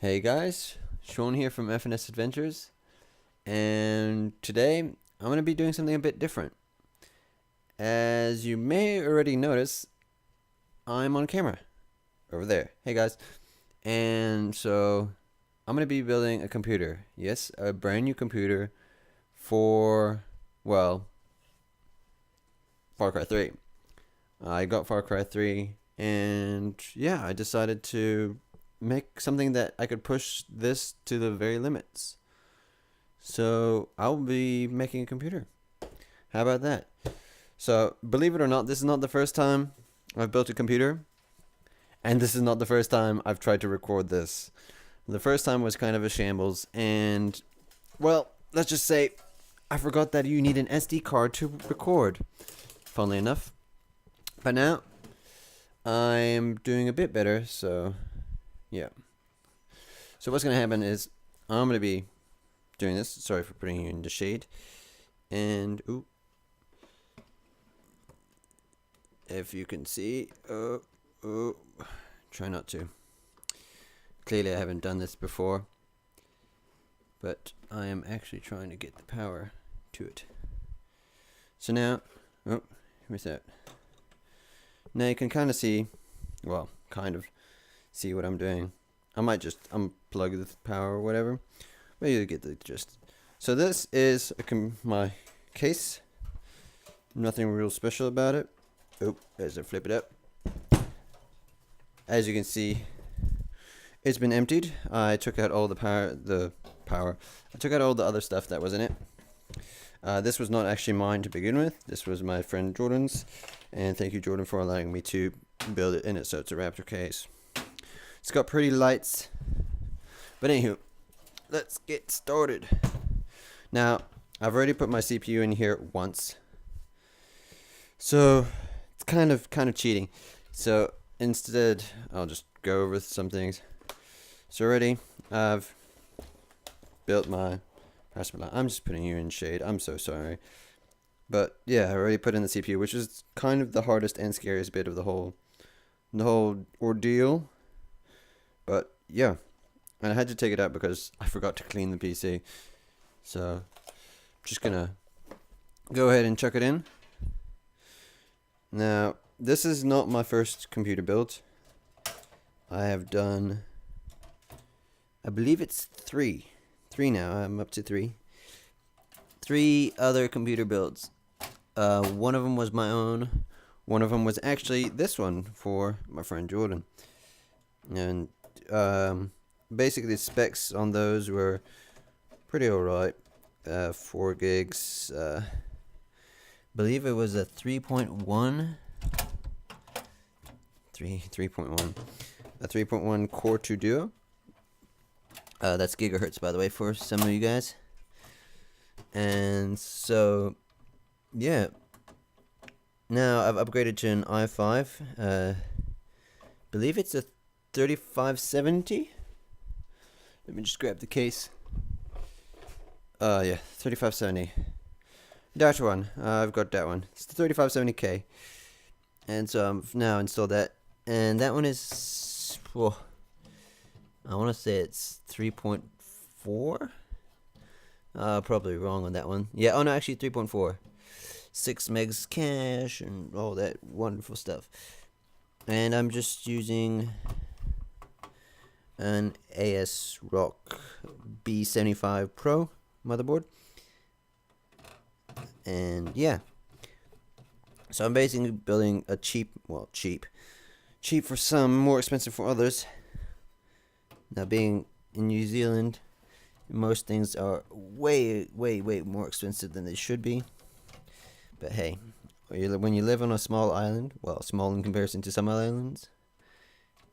Hey guys, Shaun here from FnSAdventures, and today I'm going to be doing something a bit different. As you may already notice, I'm on camera over there. Hey guys, and so I'm going to be building a computer. Yes, a brand new computer for, well, Far Cry 3. I got Far Cry 3, and yeah, I decided to make something that I could push this to the very limits. So I'll be making a computer. How about that? So believe it or not, this is not the first time I've built a computer, and this is not the first time I've tried to record this. The first time was kind of a shambles, and well, let's just say I forgot that you need an SD card to record. Funnily enough. But now I'm doing a bit better, so yeah. So what's going to happen is I'm going to be doing this. Sorry for putting you in the shade. And, ooh. If you can see. Try not to. Clearly I haven't done this before. But I am actually trying to get the power to it. So now, where's that? Now you can kind of see, well, kind of see what I'm doing. I might just unplug the power or whatever, but you get the gist. So this is my case. Nothing real special about it. Oh, as I flip it up. As you can see, it's been emptied. I took out all the power. I took out all the other stuff that was in it. This was not actually mine to begin with. This was my friend Jordan's. And thank you, Jordan, for allowing me to build it in it. So it's a Raptor case. It's got pretty lights. But anywho, let's get started. Now, I've already put my CPU in here once. So it's kind of cheating. So instead, I'll just go over some things. So already, I've built my raspberry. I'm just putting you in shade. I'm so sorry. But yeah, I already put in the CPU, which is kind of the hardest and scariest bit of the whole ordeal. But yeah, and I had to take it out because I forgot to clean the PC. So just gonna go ahead and chuck it in. Now, this is not my first computer build. I have done, I believe it's three now. I'm up to three other computer builds. One of them was my own. One of them was actually this one for my friend Jordan. And basically the specs on those were pretty alright. 4 gigs. Believe it was a 3.1. 3.1. A 3.1 Core 2 Duo. That's gigahertz, by the way, for some of you guys. And so, yeah. Now I've upgraded to an i5. Believe it's a 3570. Let me just grab the case. Yeah, 3570. That one. I've got that one. It's the 3570K. And so I've now installed that. And that one is, well, I want to say it's 3.4. Probably wrong on that one. Yeah, oh no, actually 3.4. 6 megs cache and all that wonderful stuff. And I'm just using an ASRock B75 Pro motherboard. And yeah. So I'm basically building a cheap for some, more expensive for others. Now, being in New Zealand, most things are way more expensive than they should be. But hey, when you live on a small island, well, small in comparison to some islands,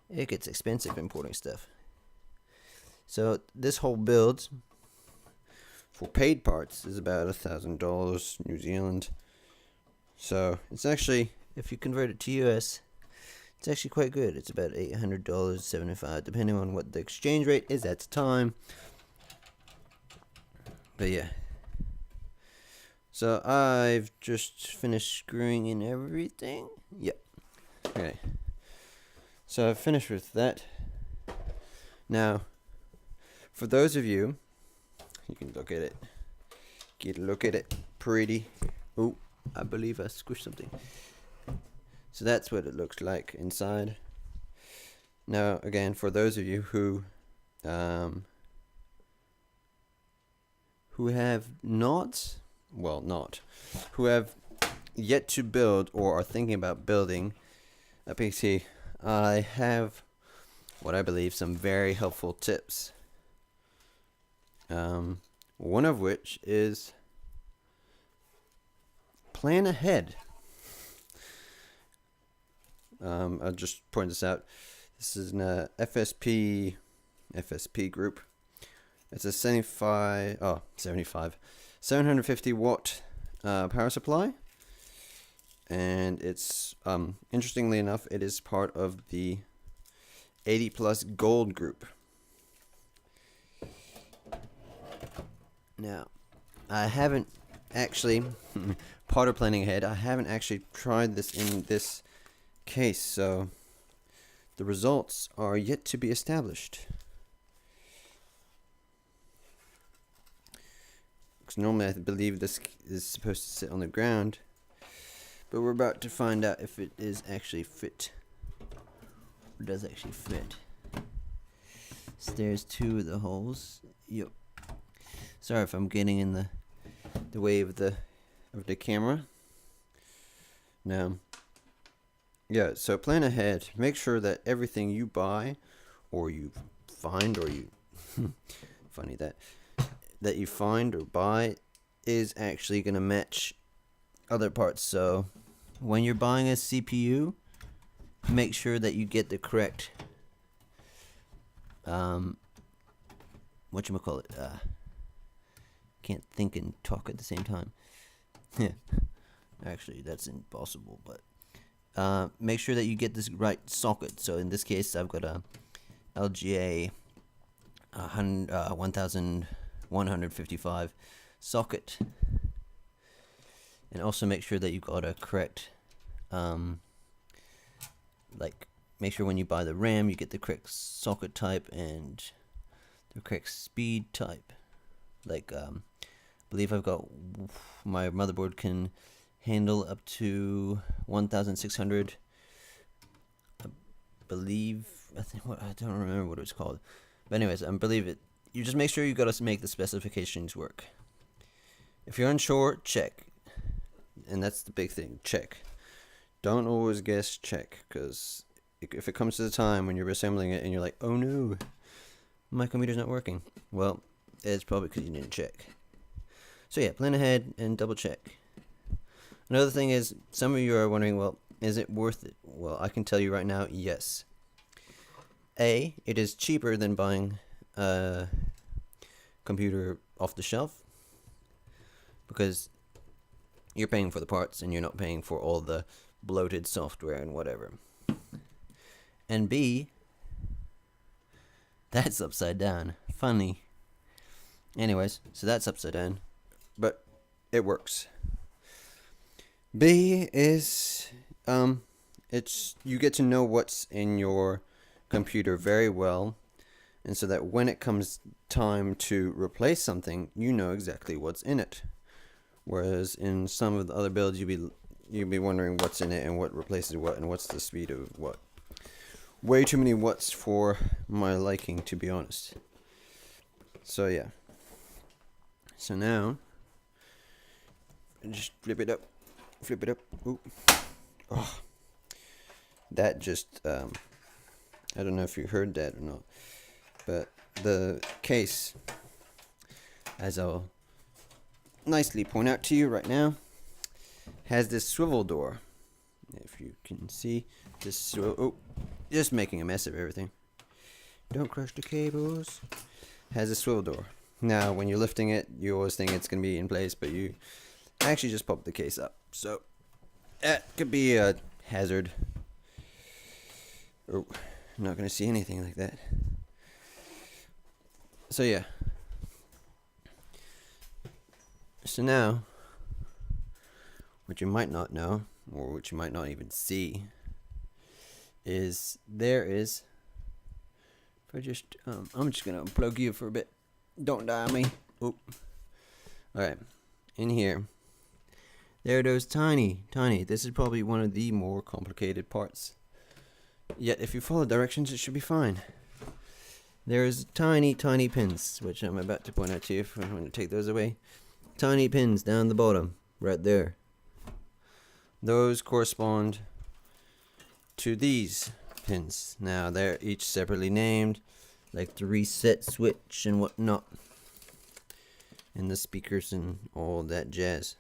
it gets expensive importing stuff. So this whole build for paid parts is about $1,000 New Zealand. So it's actually, if you convert it to US, it's actually quite good. It's about $800.75, depending on what the exchange rate is at the time. But yeah. So I've just finished screwing in everything. Yep. Okay. So I've finished with that. Now, For those of you, you can look at it. Get a look at it. Pretty. Oh, I believe I squished something. So that's what it looks like inside. Now, again, for those of you who have who have yet to build or are thinking about building a PC, I have what I believe some very helpful tips. One of which is plan ahead. I'll just point this out. This is an FSP group. It's a 750 watt power supply, and it's interestingly enough, it is part of the 80 plus gold group. Now, I haven't actually part of planning ahead. I haven't actually tried this in this case, so the results are yet to be established. Because normally I believe this is supposed to sit on the ground, but we're about to find out if it is actually fit. Or does actually fit. So there's two of the holes. Yep. Sorry if I'm getting in the way of the camera. Now, yeah, so plan ahead. Make sure that everything you buy or you find or you funny that you find or buy is actually going to match other parts. So when you're buying a CPU, make sure that you get the correct whatchamacallit, can't think and talk at the same time. Actually, that's impossible, but make sure that you get this right socket. So in this case, I've got a LGA 1155 socket, and also make sure that you got a correct make sure when you buy the RAM you get the correct socket type and the correct speed type. I believe I've got, my motherboard can handle up to 1600. I don't remember what it was called. But anyways, I believe it. You just make sure you got to make the specifications work. If you're unsure, check. And that's the big thing, check. Don't always guess, check. Because if it comes to the time when you're assembling it and you're like, oh no, my computer's not working. Well, it's probably because you didn't check. So yeah, plan ahead and double check. Another thing is, some of you are wondering, well, is it worth it? Well, I can tell you right now, yes. A, it is cheaper than buying a computer off the shelf, because you're paying for the parts and you're not paying for all the bloated software and whatever. And B, that's upside down. Funny. Anyways, so that's upside down, but it works. B is it's you get to know what's in your computer very well, and so that when it comes time to replace something, you know exactly what's in it. Whereas in some of the other builds, you'd be wondering what's in it and what replaces what and what's the speed of what. Way too many what's for my liking, to be honest. So yeah. So now, just flip it up. Ooh. Oh, that just I don't know if you heard that or not, but the case, as I'll nicely point out to you right now, has this swivel door. If you can see this, just making a mess of everything. Don't crush the cables. Has a swivel door. Now, when you're lifting it, you always think it's going to be in place, but you actually just pop the case up. So, that could be a hazard. Oh, I'm not going to see anything like that. So, yeah. So now, what you might not know, or what you might not even see, is there is, if I'm just gonna unplug you for a bit. Don't die on me. Oop. Alright, in here. There it is, tiny. This is probably one of the more complicated parts. Yet, if you follow directions, it should be fine. There's tiny pins, which I'm about to point out to you if I want to take those away. Tiny pins down the bottom, right there. Those correspond to these pins. Now, they're each separately named, like the reset switch and whatnot, and the speakers and all that jazz.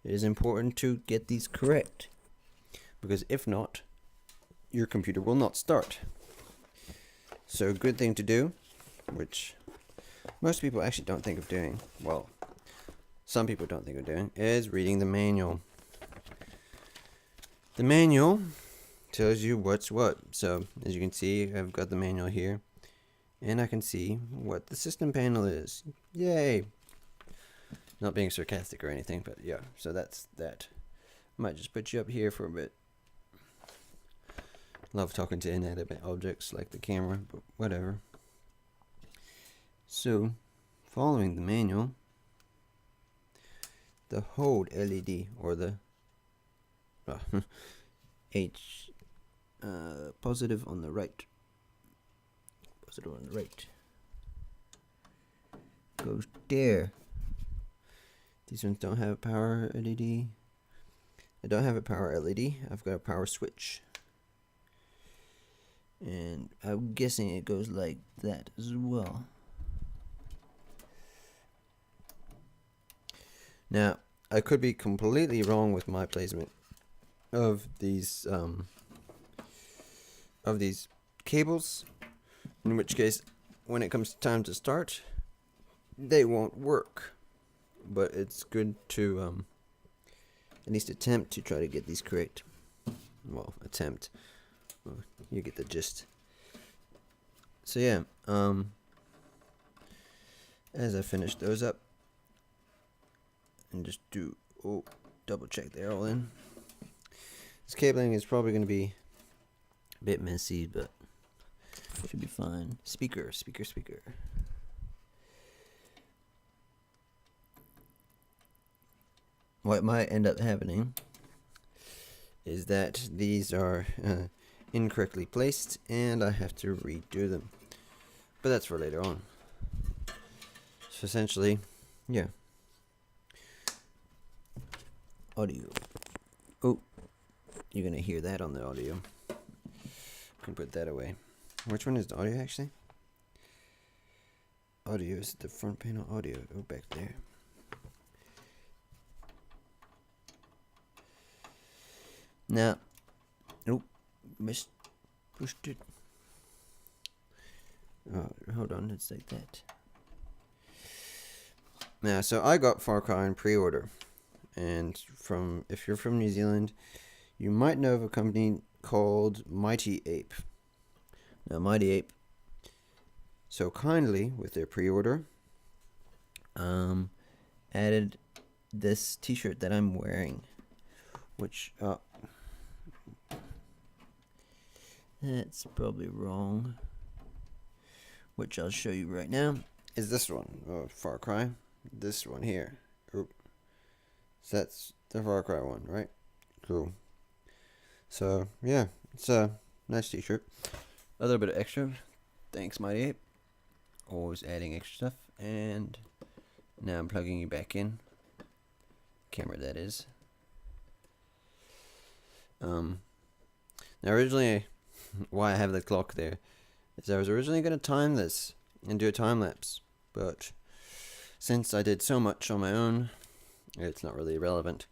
It is important to get these correct, because if not, your computer will not start. So, a good thing to do, which most people actually don't think of doing, well, some people don't think of doing, is reading the manual. The manual tells you what's what. So, as you can see, I've got the manual here, and I can see what the system panel is. Yay! Not being sarcastic or anything, but yeah, so that's that. Might just put you up here for a bit. Love talking to inanimate objects like the camera, but whatever. So, following the manual, the hold LED, or the H positive on the right. Positive on the right. Goes there. These ones don't have a power LED. I don't have a power LED. I've got a power switch. And I'm guessing it goes like that as well. Now, I could be completely wrong with my placement of these cables, in which case, when it comes time to start, they won't work. But it's good to at least attempt to try to get these correct. Well, attempt. Well, you get the gist. So yeah, as I finish those up, and just double check they're all in. This cabling is probably going to be a bit messy, but it should be fine. Speaker. What might end up happening is that these are incorrectly placed, and I have to redo them. But that's for later on. So essentially, yeah. Audio. Oh, you're gonna hear that on the audio. Can put that away. Which one is the audio actually? Audio is the front panel audio. Go back there. Now, pushed it. Oh, hold on, it's like that. Now, so I got Farcry in pre-order, and if you're from New Zealand, you might know of a company called Mighty Ape. Now, Mighty Ape, so kindly with their pre-order, added this T-shirt that I'm wearing, which that's probably wrong. Which I'll show you right now. Is this one, Farcry? This one here. Oop. So that's the Farcry one, right? Cool. So yeah, it's a nice T-shirt. A little bit of extra. Thanks, Mighty Ape. Always adding extra stuff. And now I'm plugging you back in. Camera, that is. Now originally, why I have the clock there is I was originally going to time this and do a time lapse, but since I did so much on my own, it's not really relevant.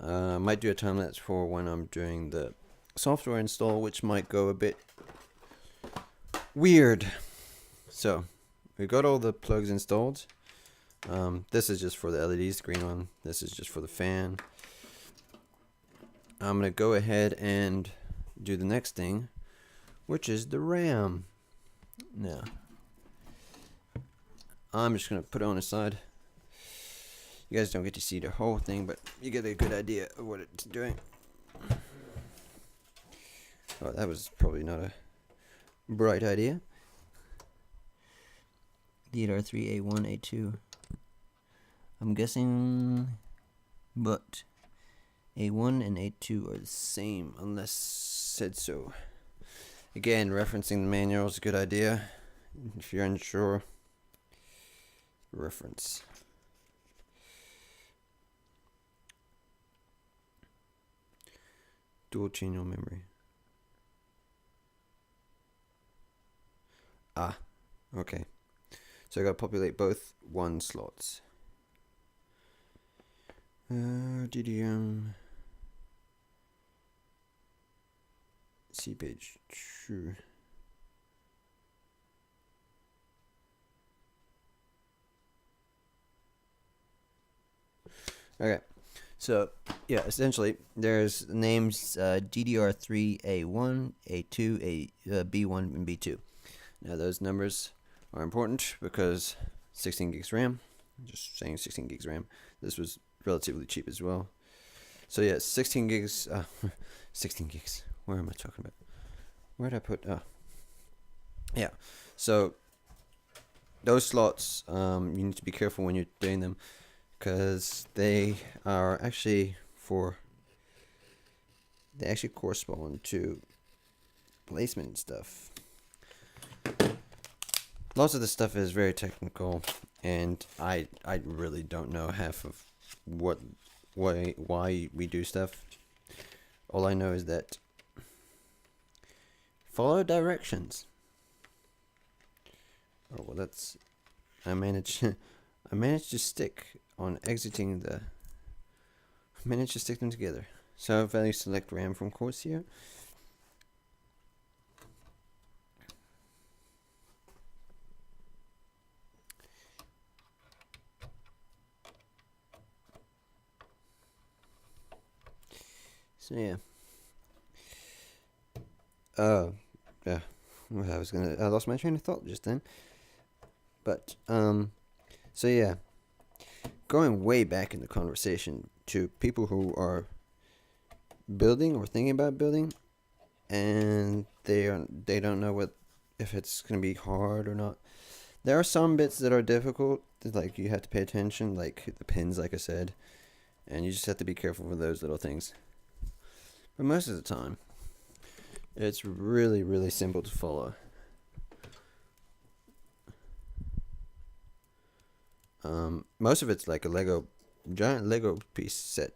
I might do a time lapse for when I'm doing the software install, which might go a bit weird. So we got all the plugs installed. This is just for the LEDs, the green one. This is just for the fan. I'm going to go ahead and do the next thing, which is the RAM. Now, I'm just going to put it on the side. You guys don't get to see the whole thing, but you get a good idea of what it's doing. Oh, that was probably not a bright idea. DDR3, A1, A2. I'm guessing, but A1 and A2 are the same, unless said so. Again, referencing the manual is a good idea. If you're unsure, reference. Dual channel memory. Ah, okay. So I gotta populate both 1 slots. DDM. C page 2. Okay, so yeah, essentially there's names DDR3 A1, A2, B1, and B2. Now those numbers are important because 16 gigs RAM. Just saying 16 gigs RAM. This was relatively cheap as well. So yeah, 16 gigs. 16 gigs. Where am I talking about? Where did I put? Yeah. So those slots, you need to be careful when you're doing them, because they are actually they actually correspond to placement and stuff. Lots of this stuff is very technical, and I really don't know half of why we do stuff. All I know is that follow directions. Oh well, that's I managed to stick on exiting the. Managed to stick them together. So value select RAM from course here. So yeah. Yeah. Well, I lost my train of thought just then. But so yeah. Going way back in the conversation to people who are building or thinking about building, and they don't know if it's gonna be hard or not. There are some bits that are difficult, like you have to pay attention, like the pins, like I said, and you just have to be careful with those little things. But most of the time, it's really, really simple to follow. Most of it's like a giant Lego set,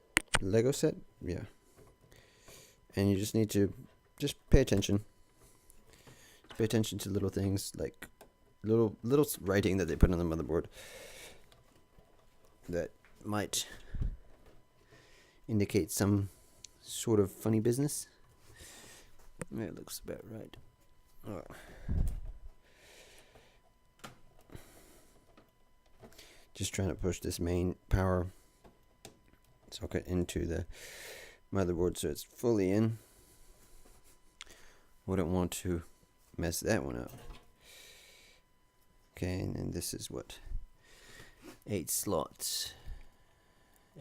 yeah. And you just need to pay attention. Pay attention to little things, like little writing that they put on the motherboard that might indicate some sort of funny business. Yeah, it looks about right. Oh. Just trying to push this main power socket into the motherboard so it's fully in. Wouldn't want to mess that one up. Okay, and then this is what? 8 slots.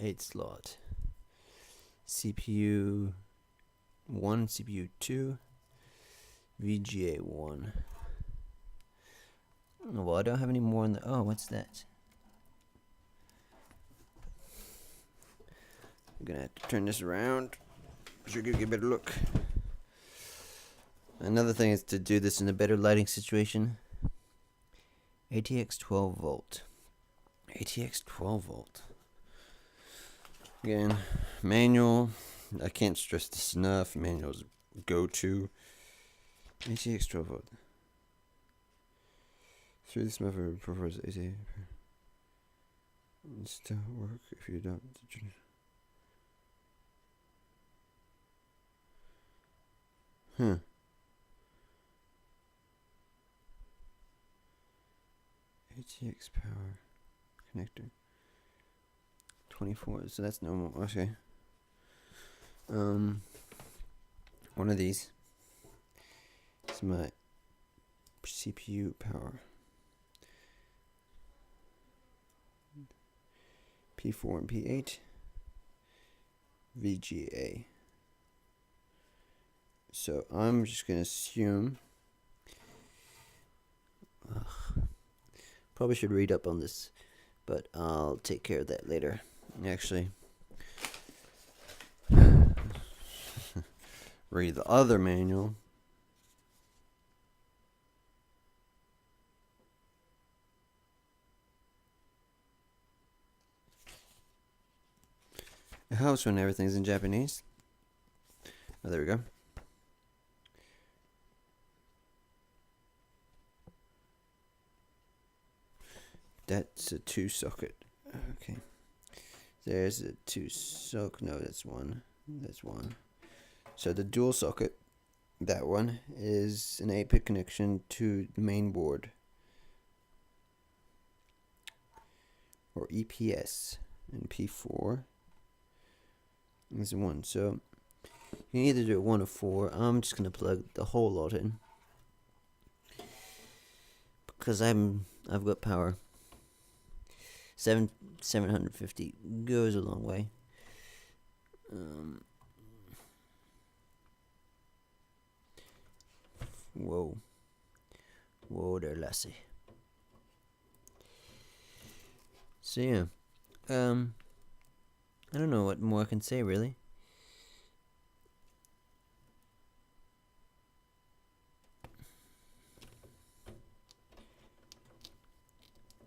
8 slot. CPU 1, CPU 2, VGA 1. Well, I don't have any more in the. Oh, what's that? I'm gonna have to turn this around so you get a better look. Another thing is to do this in a better lighting situation. ATX 12 volt. ATX 12 volt. Again, manual. I can't stress this enough. Manuals go to. ATX 12 volt. Through this method prefers ATX. It still work if you don't. ATX power connector 24, so that's normal. Okay. One of these is my CPU power. P4 and P8 VGA. So I'm just gonna assume Probably should read up on this, but I'll take care of that later. Actually, read the other manual. It helps when everything's in Japanese. Oh, there we go. That's a 2-socket. Okay. There's a 2-socket. No, that's one. That's one. So the dual socket, that one, is an 8-pit connection to the main board. Or EPS. And P4 is 1. So you can either do it 1 or 4. I'm just gonna plug the whole lot in, because I've got power. 750 goes a long way. Whoa there, lassie. So yeah, I don't know what more I can say really.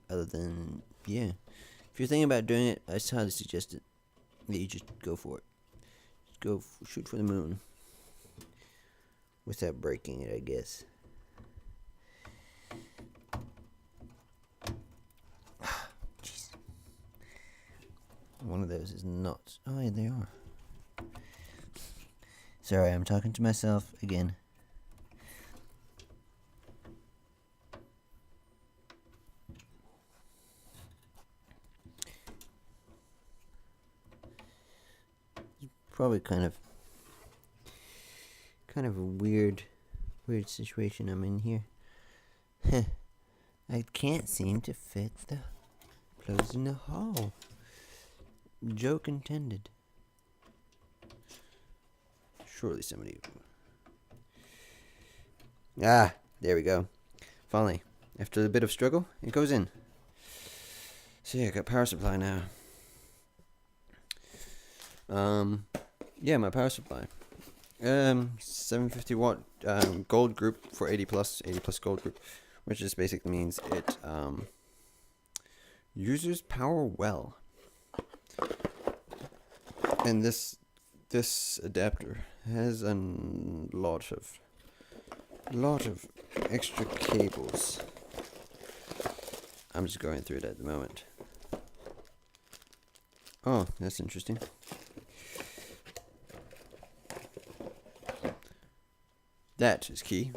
Other than, yeah, if you're thinking about doing it, I highly suggest it that you just go for it. Just go shoot for the moon without breaking it, I guess. Jeez. One of those is not. Oh, yeah, they are. Sorry, I'm talking to myself again. Probably kind of a weird situation I'm in here. I can't seem to fit the clothes in the hole. Joke intended. Surely somebody. Ah, there we go. Finally, after a bit of struggle, it goes in. So yeah, I got power supply now. Yeah, my power supply. 750 watt gold group for 80 plus gold group, which just basically means it uses power well. And this adapter has a lot of extra cables. I'm just going through it at the moment. Oh, that's interesting. That is key.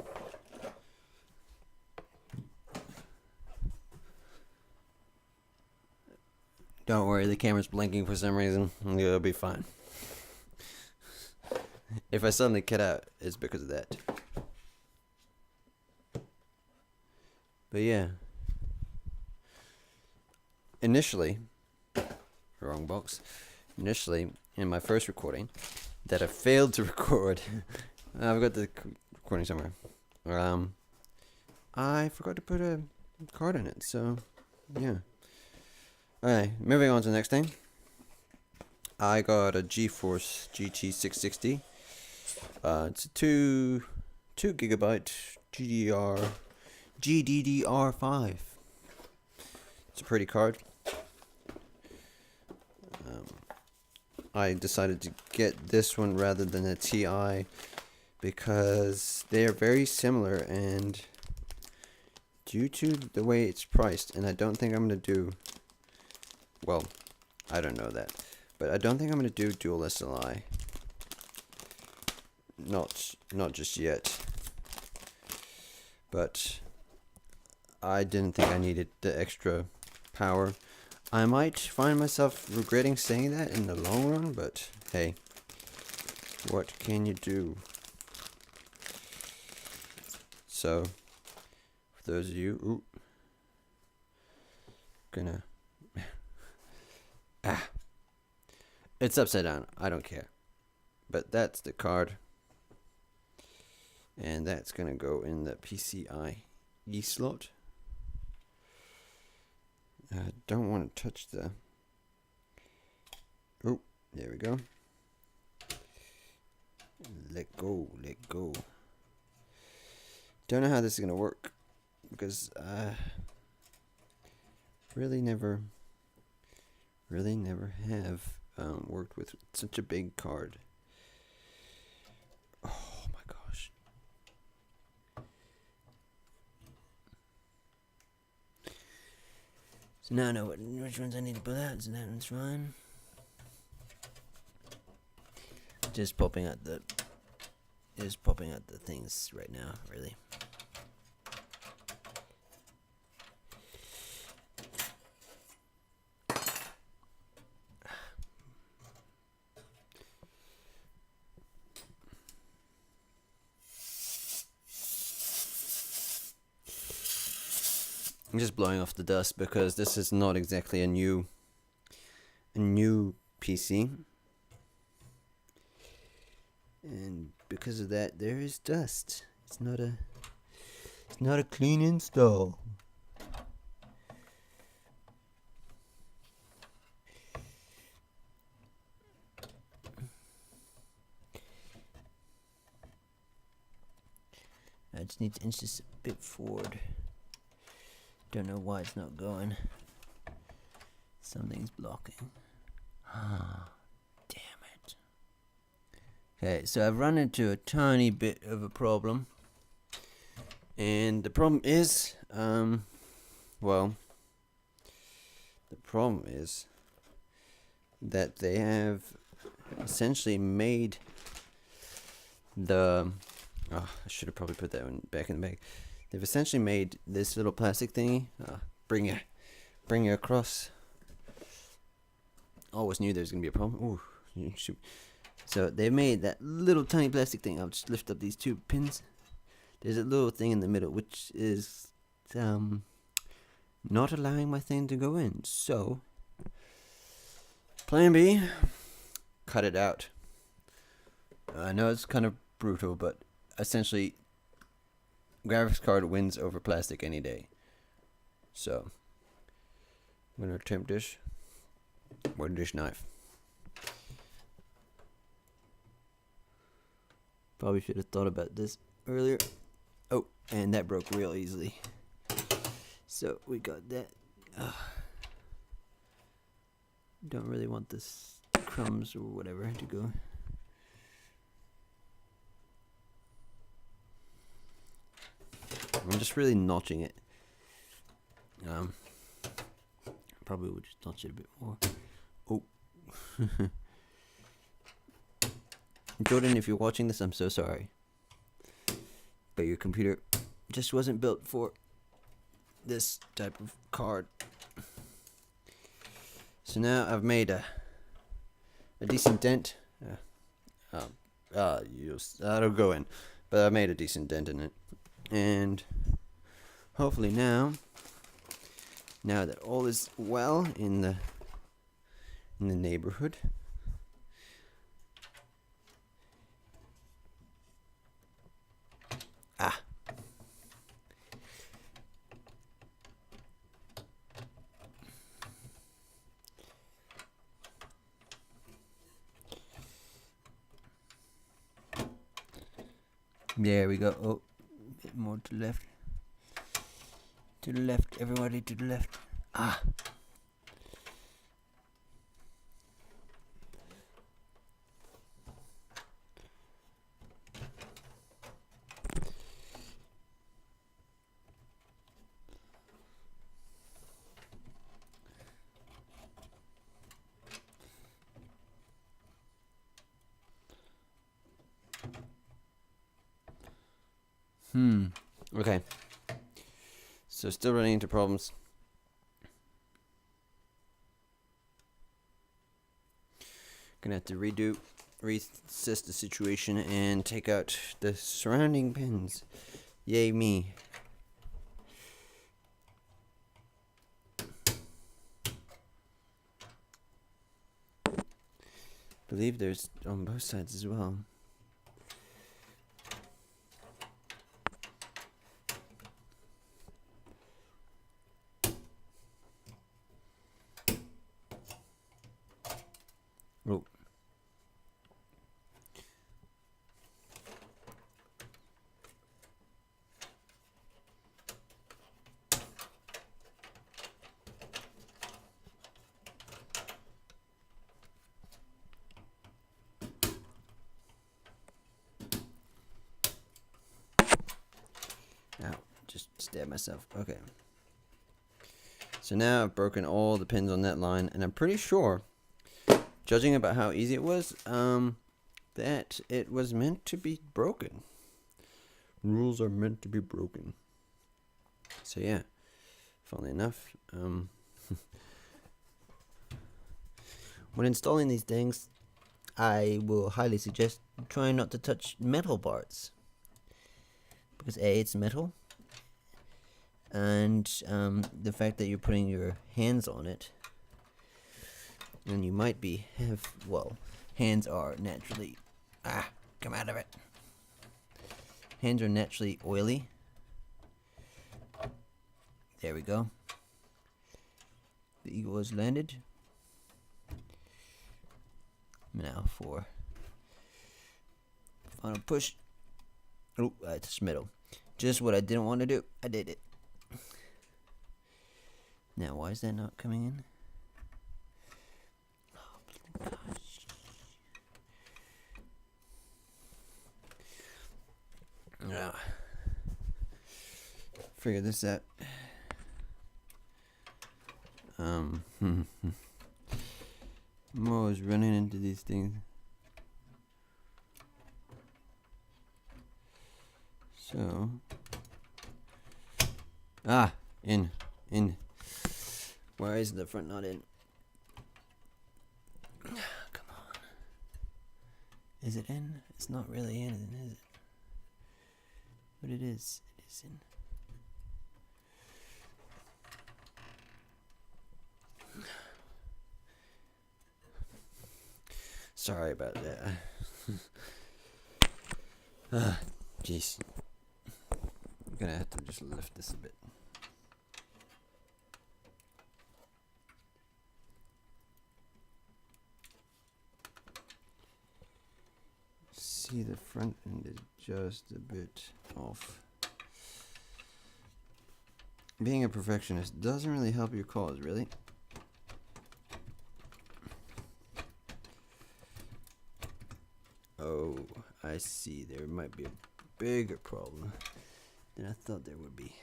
Don't worry, the camera's blinking for some reason. It'll be fine. If I suddenly cut out, it's because of that. But yeah. Initially, wrong box. Initially, in my first recording, that I failed to record. I've got the recording somewhere. I forgot to put a card in it, so yeah. Alright, moving on to the next thing. I got a GeForce GT660. It's a 2 gigabyte GDDR5. It's a pretty card. I decided to get this one rather than a TI because they are very similar, and due to the way it's priced, and I don't think I'm going to do, well, I don't know that, but I don't think I'm going to do dual SLI. Not just yet. But I didn't think I needed the extra power. I might find myself regretting saying that in the long run, but hey, what can you do? So, for those of you, it's upside down. I don't care. But that's the card. And that's gonna go in the PCIe slot. I don't want to touch the... Oh, there we go. Let go, let go. Don't know how this is going to work, because I really never have worked with such a big card. Oh my gosh. So now I know which ones I need to pull out, so that one's fine. Just popping out the things right now, really. I'm just blowing off the dust because this is not exactly a new PC. And because of that, there is dust. It's not a clean install. I just need to inch this a bit forward. Don't know why it's not going. Something's blocking. Ah, damn it. Okay, so I've run into a tiny bit of a problem. And the problem is, the problem is that they have essentially made the... Oh, I should have probably put that one back in the bag. They've essentially made this little plastic thingy, bring you across. Always knew there was gonna be a problem. Ooh, shoot. So they made that little tiny plastic thing. I'll just lift up these two pins. There's a little thing in the middle which is not allowing my thing to go in. So plan B, cut it out. I know it's kind of brutal, but essentially graphics card wins over plastic any day. So I'm gonna attempt this with a dish knife. Probably should have thought about this earlier. Oh, and that broke real easily. So we got that. Don't really want this crumbs or whatever to go. I'm just really notching it. Probably would just notch it a bit more. Oh. Jordan, if you're watching this, I'm so sorry. But your computer just wasn't built for this type of card. So now I've made a decent dent. That'll go in. But I made a decent dent in it. And hopefully now that all is well in the neighborhood, there we go. Oh, a bit more to the left. To the left, everybody to the left. Okay. So still running into problems. Gonna have to reassess the situation and take out the surrounding pins. Yay me. Believe there's on both sides as well. stab myself. Okay. So now I've broken all the pins on that line, and I'm pretty sure, judging about how easy it was, that it was meant to be broken. Rules are meant to be broken. So yeah, funnily enough, when installing these things, I will highly suggest trying not to touch metal parts. Because A, it's metal, and the fact that you're putting your hands on it, and you might hands are naturally, come out of it. Hands are naturally oily. There we go. The eagle has landed. Now for final push. Oh, I touched metal. Just what I didn't want to do. I did it. Now, why is that not coming in? Oh, gosh. Figure this out. I'm always running into these things. So, in. Why is the front not in? Come on. Is it in? It's not really in, is it? But it is. It is in. Sorry about that. Jeez. I'm gonna have to just lift this a bit. See, the front end is just a bit off. Being a perfectionist doesn't really help your cause, really. Oh, I see. There might be a bigger problem than I thought there would be.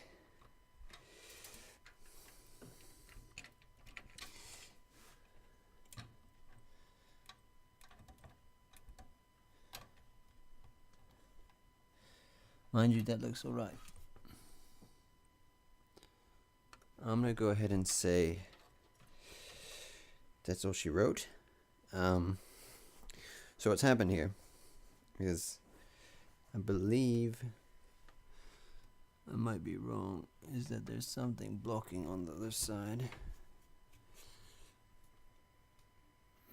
Mind you, that looks alright. I'm gonna go ahead and say that's all she wrote. So what's happened here is, I believe, I might be wrong, is that there's something blocking on the other side.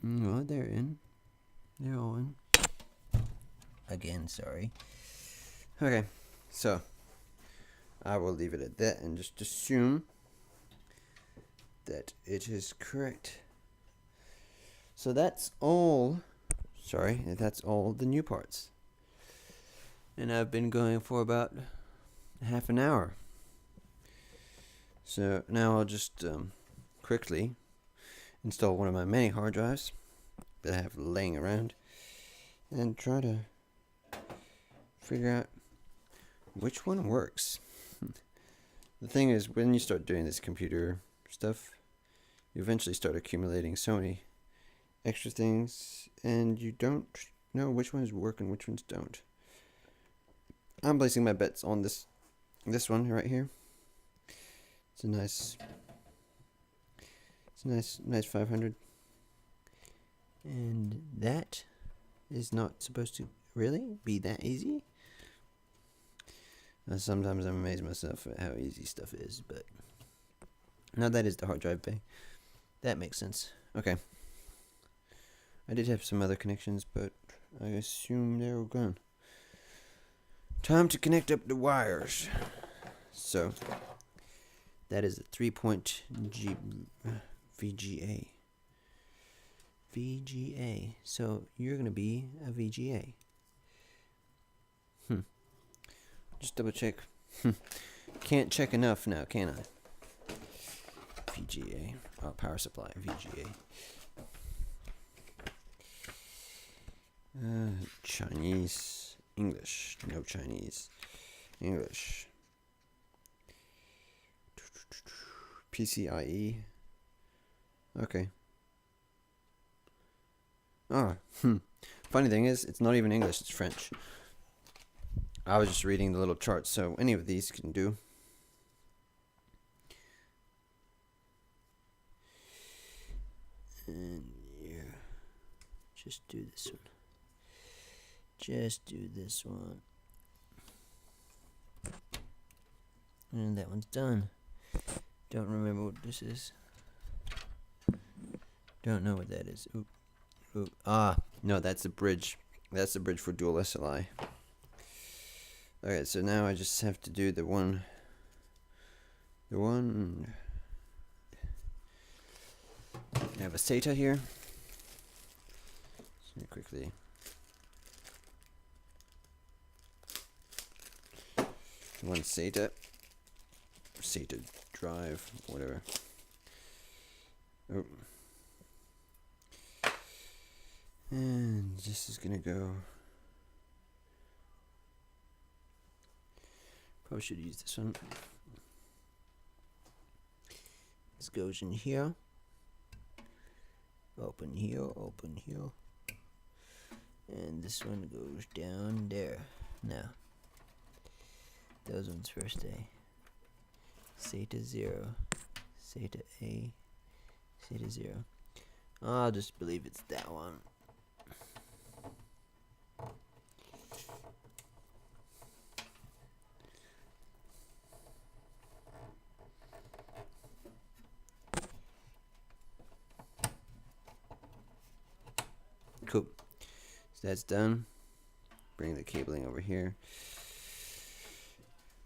No, they're in. They're all in. Again, sorry. Okay, so I will leave it at that and just assume that it is correct. So that's all. Sorry, that's all the new parts. And I've been going for about half an hour. So now I'll just quickly install one of my many hard drives that I have laying around and try to figure out which one works. The thing is, when you start doing this computer stuff, you eventually start accumulating so many extra things, and you don't know which ones work and which ones don't. I'm placing my bets on this one right here. It's a nice 500, and that is not supposed to really be that easy. Sometimes I'm amazed myself at how easy stuff is, but now that is the hard drive bay. That makes sense. Okay. I did have some other connections, but I assume they're gone. Time to connect up the wires. So, that is a 3-point VGA. VGA. So, you're going to be a VGA. Just double check. Can't check enough now, can I? VGA. Oh, power supply. VGA. Chinese. English. No Chinese. English. PCIe. Okay. Ah, Funny thing is, it's not even English, it's French. I was just reading the little chart, so any of these can do. And yeah, just do this one. Just do this one. And that one's done. Don't remember what this is. Don't know what that is. Oop. Oop. Ah, no, that's the bridge. That's the bridge for dual SLI. Alright, so now I just have to do the one. I have a SATA here. So quickly. One SATA drive, whatever. Oh. And this is gonna go. Probably should use this one. This goes in here. Open here, open here. And this one goes down there. Now, those ones first, SATA 0, SATA A, SATA 0. I'll just believe it's that one. Cool. So that's done. Bring the cabling over here.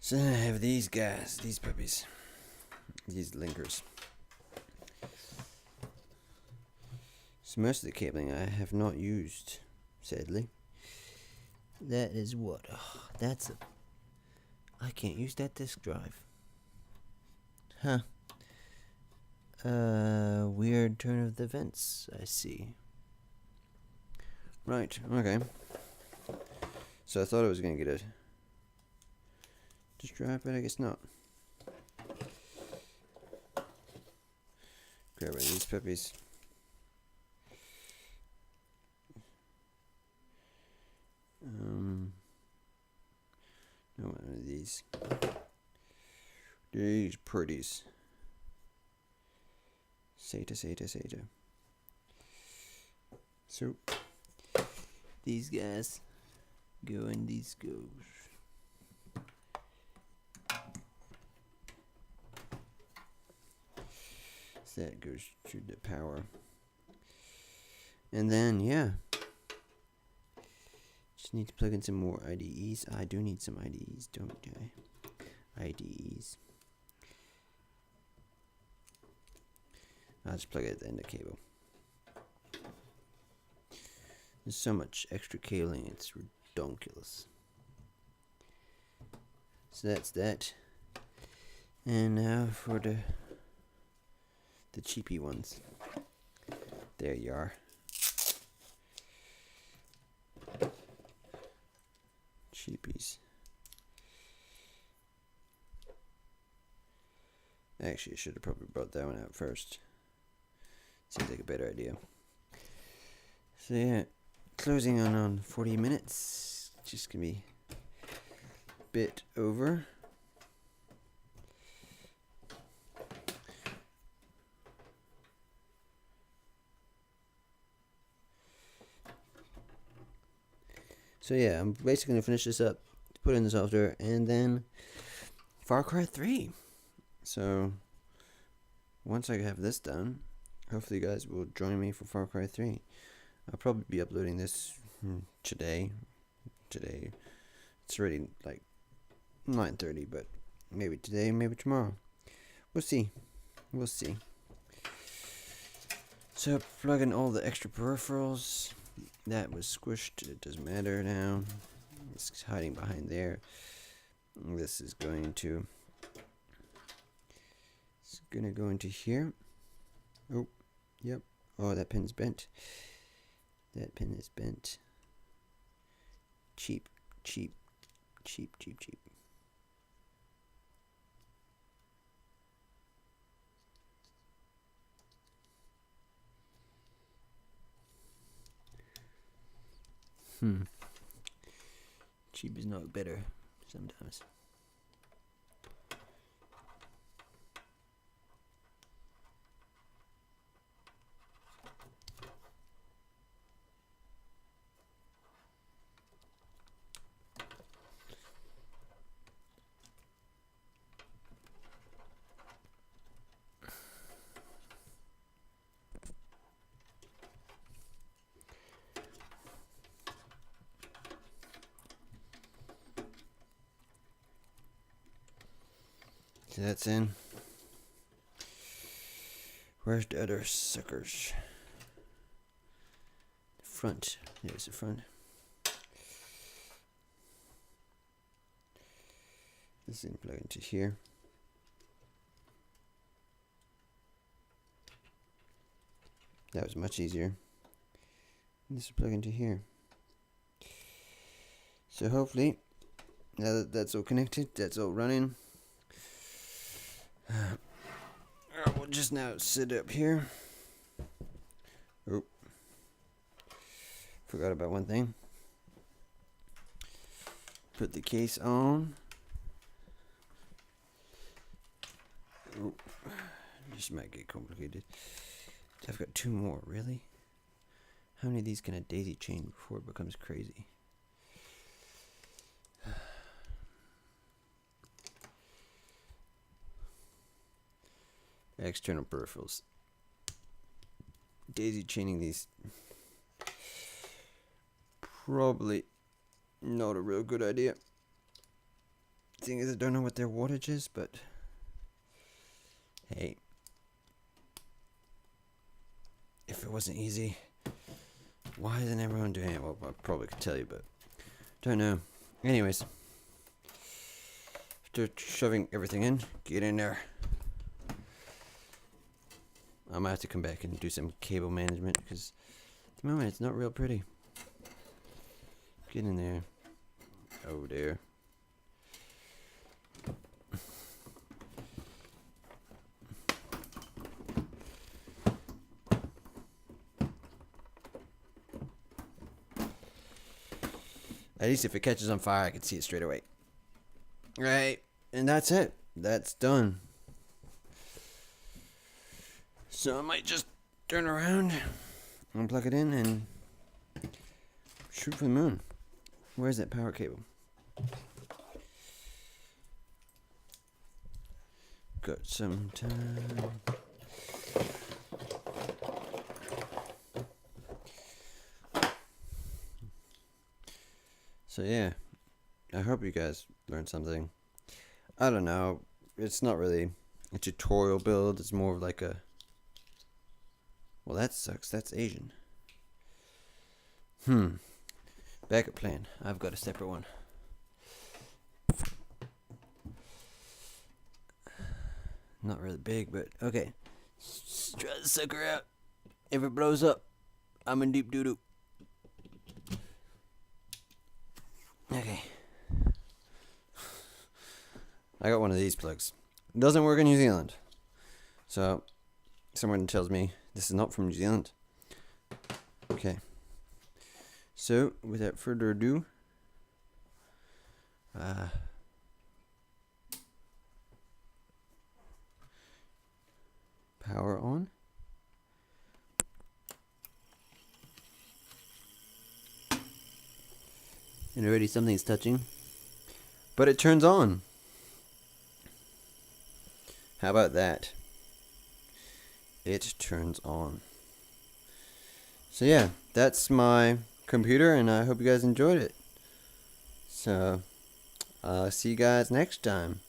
So then I have these guys, these puppies, these linkers. So most of the cabling I have not used, sadly. That is what? Oh, that's a. I can't use that disk drive. Huh. Weird turn of the events, I see. Right, okay. So I thought I was going to get a disk drive, but I guess not. Grab one of these puppies. No, one of these. These pretties. SATA. So, these guys go and these goes. So that goes to the power. And then, yeah. Just need to plug in some more IDEs. I do need some IDEs, don't I? IDEs. I'll just plug it at the end of the cable. There's so much extra cabling, it's ridiculous. So that's that. And now for the cheapy ones. There you are. Cheapies. Actually, I should have probably brought that one out first. Seems like a better idea. So yeah, closing on 40 minutes. Just gonna be a bit over. So yeah, I'm basically gonna finish this up, put in the software, and then Farcry 3. So once I have this done, hopefully you guys will join me for Farcry 3. I'll probably be uploading this today. It's already like 9:30, but maybe today, maybe tomorrow. We'll see. So plug in all the extra peripherals. That was squished. It doesn't matter now. It's hiding behind there. This is going to. It's gonna go into here. Oh, yep. Oh, that pin's bent. That pin is bent. Cheap. Cheap is not better sometimes. So that's in. Where's the other suckers? The front. There's the front. This is plug into here. That was much easier. And this will plug into here. So hopefully, now that that's all connected, that's all running. We'll just now sit up here. Oh, forgot about one thing. Put the case on. Oh, this might get complicated. I've got 2 more, really? How many of these can I daisy chain before it becomes crazy? External peripherals. Daisy chaining these. Probably not a real good idea. Thing is, I don't know what their wattage is, but hey, if it wasn't easy, why isn't everyone doing it? Well, I probably could tell you, but don't know. Anyways, after shoving everything in, get in there. I might have to come back and do some cable management because at the moment it's not real pretty. Get in there. Oh dear. At least if it catches on fire, I can see it straight away. Right, and that's it. That's done. So I might just turn around, unplug it in, and shoot for the moon. Where's that power cable? Got some time. So yeah, I hope you guys learned something. I don't know, it's not really a tutorial build, it's more of like a... Well, that sucks. That's Asian. Backup plan. I've got a separate one. Not really big, but okay. Let's try the sucker out. If it blows up, I'm in deep doo-doo. Okay. I got one of these plugs. It doesn't work in New Zealand. So, someone tells me this is not from New Zealand. Okay. So, without further ado, power on. And already something's touching. But it turns on. How about that? It turns on. So yeah, that's my computer, and I hope you guys enjoyed it. So, see you guys next time.